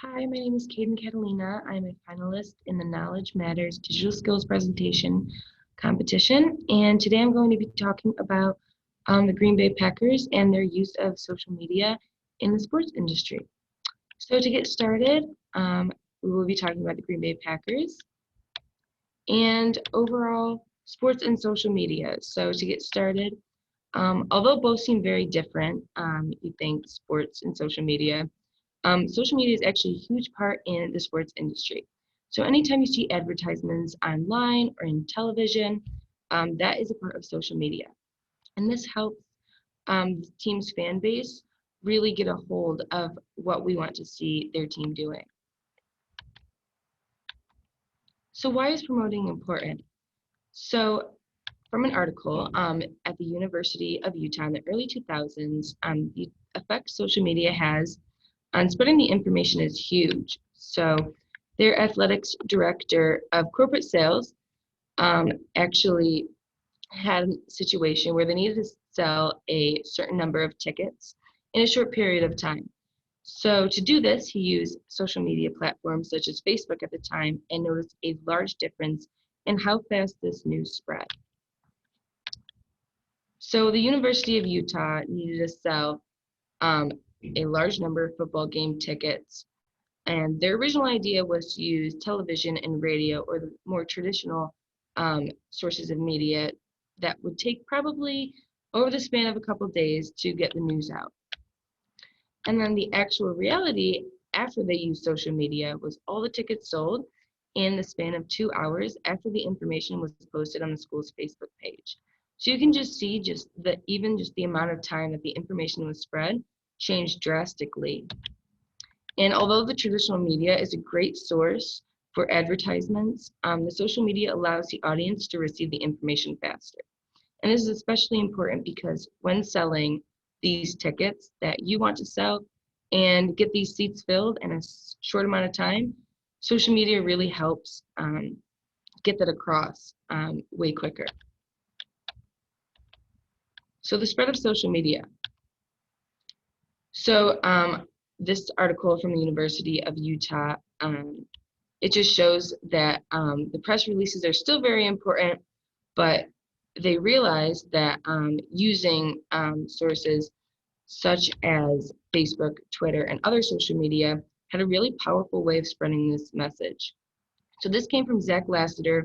Hi, my name is Cayden Catalina. I'm a finalist in the Knowledge Matters Digital Skills Presentation competition, and today I'm going to be talking about the Green Bay Packers and their use of social media in the sports industry. So to get started, we will be talking about the Green Bay Packers and overall sports and social media. So to get started, although both seem very different, you think sports and social media is actually a huge part in the sports industry. So anytime you see advertisements online or in television, that is a part of social media. And this helps the team's fan base really get a hold of what we want to see their team doing. So why is promoting important? So from an article at the University of Utah in the early 2000s, the effect social media has on spreading the information is huge. So their athletics director of corporate sales actually had a situation where they needed to sell a certain number of tickets in a short period of time. So to do this, he used social media platforms such as Facebook at the time and noticed a large difference in how fast this news spread. So the University of Utah needed to sell um, a large number of football game tickets. And their original idea was to use television and radio or the more traditional sources of media that would take probably over the span of a couple of days to get the news out. And then the actual reality after they used social media was all the tickets sold in the span of 2 hours after the information was posted on the school's Facebook page. So you can just see even just the amount of time that the information was spread changed drastically. And although the traditional media is a great source for advertisements, the social media allows the audience to receive the information faster. And this is especially important because when selling these tickets that you want to sell and get these seats filled in a short amount of time, social media really helps get that across way quicker. So the spread of social media. So this article from the University of Utah, it just shows that the press releases are still very important, but they realized that using sources such as Facebook, Twitter, and other social media had a really powerful way of spreading this message. So this came from Zach Lasseter,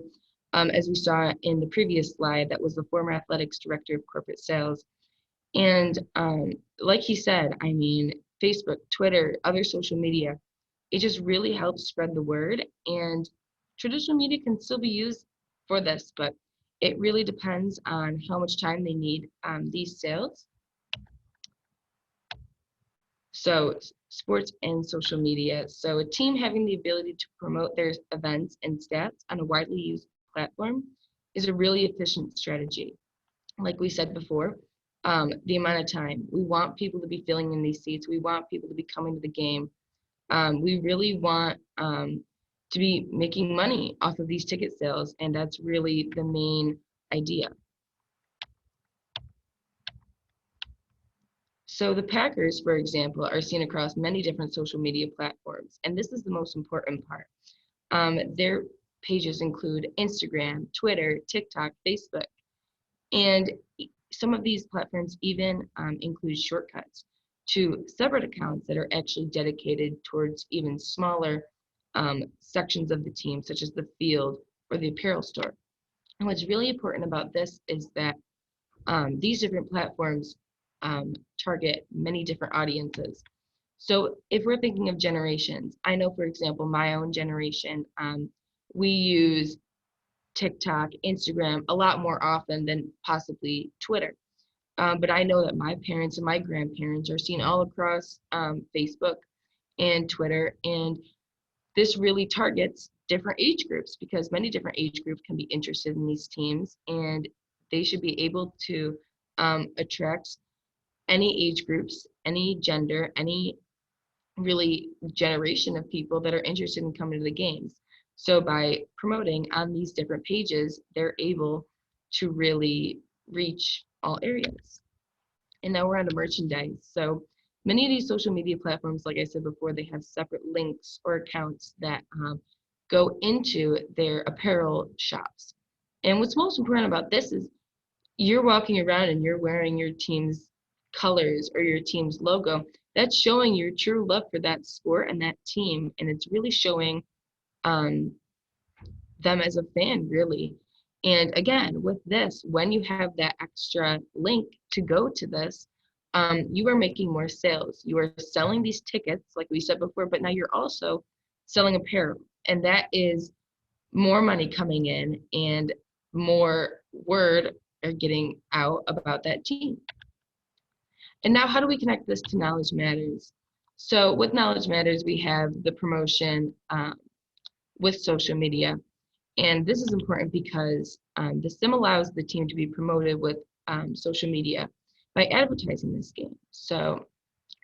as we saw in the previous slide, that was the former athletics director of corporate sales. And like he said, I mean, Facebook, Twitter, other social media, it just really helps spread the word. And traditional media can still be used for this, but it really depends on how much time they need these sales. So sports and social media. So a team having the ability to promote their events and stats on a widely used platform is a really efficient strategy. Like we said before, the amount of time. We want people to be filling in these seats. We want people to be coming to the game. We really want to be making money off of these ticket sales, and that's really the main idea. So the Packers, for example, are seen across many different social media platforms, and this is the most important part. Their pages include Instagram, Twitter, TikTok, Facebook, and some of these platforms even include shortcuts to separate accounts that are actually dedicated towards even smaller sections of the team, such as the field or the apparel store. And what's really important about this is that these different platforms target many different audiences. So if we're thinking of generations, I know, for example, my own generation, we use TikTok, Instagram a lot more often than possibly Twitter. But I know that my parents and my grandparents are seen all across Facebook and Twitter, and this really targets different age groups because many different age groups can be interested in these teams, and they should be able to attract any age groups, any gender, any really generation of people that are interested in coming to the games. So by promoting on these different pages, they're able to really reach all areas. And now we're on to merchandise. So Many of these social media platforms, like I said before, they have separate links or accounts that go into their apparel shops. And what's most important about this is you're walking around and you're wearing your team's colors or your team's logo. That's showing your true love for that sport and that team, and it's really showing um, them as a fan, really. And again, with this, when you have that extra link to go to this, you are making more sales. You are selling these tickets, like we said before, but now you're also selling apparel, and that is more money coming in and more word are getting out about that team. And now, how do we connect this to Knowledge Matters? So with Knowledge Matters, we have the promotion with social media. And this is important because the sim allows the team to be promoted with social media by advertising this game. So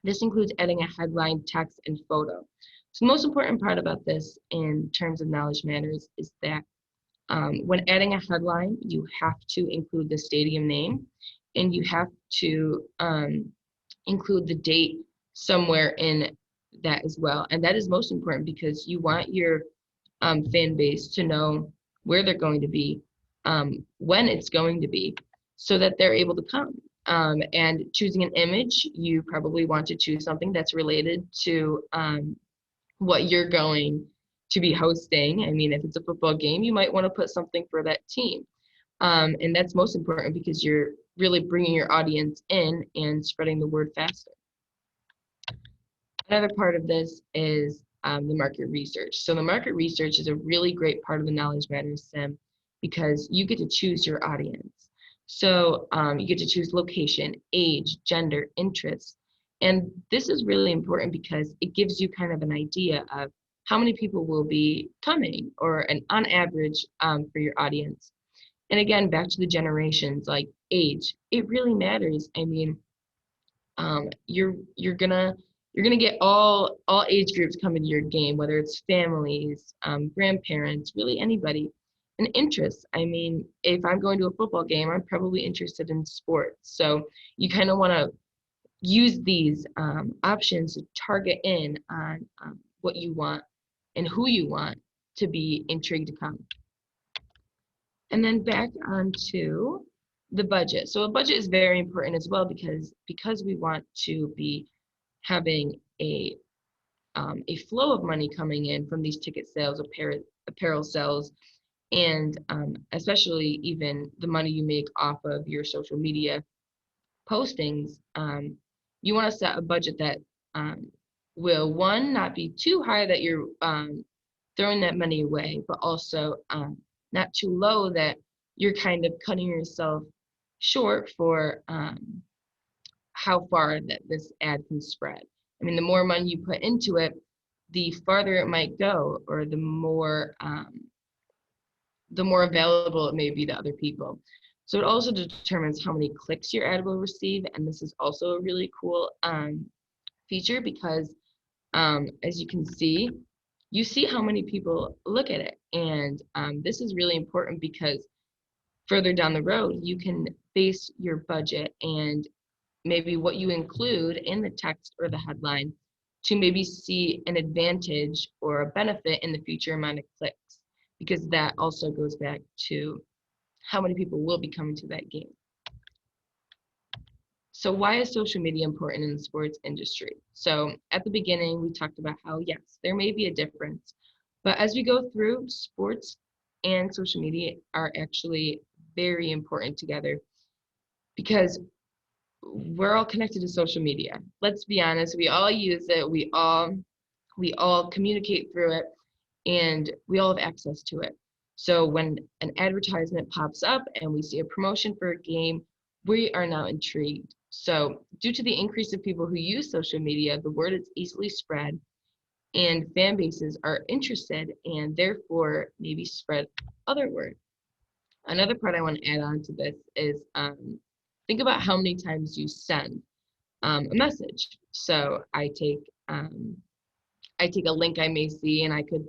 this includes adding a headline, text, and photo. So the most important part about this in terms of Knowledge Matters is that when adding a headline, you have to include the stadium name and you have to include the date somewhere in that as well. And that is most important because you want your fan base to know where they're going to be, when it's going to be, so that they're able to come. And choosing an image, you probably want to choose something that's related to what you're going to be hosting. I mean, if it's a football game, you might want to put something for that team. And that's most important because you're really bringing your audience in and spreading the word faster. Another part of this is the market research. So the market research is a really great part of the Knowledge Matters sim because you get to choose your audience. So you get to choose location, age, gender, interests. And this is really important because it gives you kind of an idea of how many people will be coming or on average for your audience. And again, back to the generations, like age, it really matters. I mean, you're gonna get all age groups coming to your game, whether it's families, grandparents, really anybody. And interests. I mean, if I'm going to a football game, I'm probably interested in sports. So you kind of want to use these options to target in on what you want and who you want to be intrigued to come. And then back onto the budget. So a budget is very important as well because we want to be having a flow of money coming in from these ticket sales, apparel sales, and especially even the money you make off of your social media postings. You want to set a budget that will, one, not be too high that you're throwing that money away, but also not too low that you're kind of cutting yourself short for how far that this ad can spread. I mean, the more money you put into it, the farther it might go, or the more available it may be to other people. So it also determines how many clicks your ad will receive, and this is also a really cool feature because as you can see, you see how many people look at it, and this is really important because further down the road, you can base your budget and maybe what you include in the text or the headline to maybe see an advantage or a benefit in the future amount of clicks, because that also goes back to how many people will be coming to that game. So why is social media important in the sports industry? So at the beginning, we talked about how, yes, there may be a difference, but as we go through, sports and social media are actually very important together because we're all connected to social media. Let's be honest, we all use it, we all communicate through it, and we all have access to it. So when an advertisement pops up and we see a promotion for a game, we are now intrigued. So due to the increase of people who use social media, the word is easily spread and fan bases are interested and therefore maybe spread other word. Another part I want to add on to this is think about how many times you send a message. So I take a link I may see and I could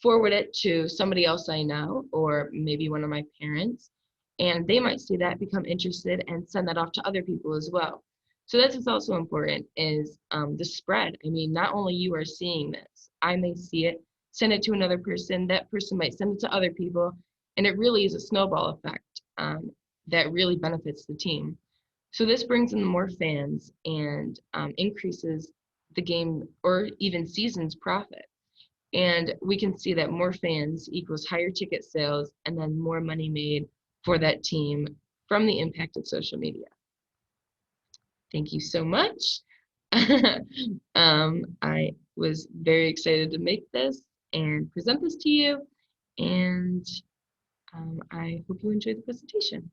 forward it to somebody else I know, or maybe one of my parents, and they might see that, become interested, and send that off to other people as well. So that's what's also important is the spread. I mean, not only you are seeing this, I may see it, send it to another person, that person might send it to other people, and it really is a snowball effect that really benefits the team. So this brings in more fans and increases the game or even season's profit. And we can see that more fans equals higher ticket sales and then more money made for that team from the impact of social media. Thank you so much. I was very excited to make this and present this to you, and I hope you enjoyed the presentation.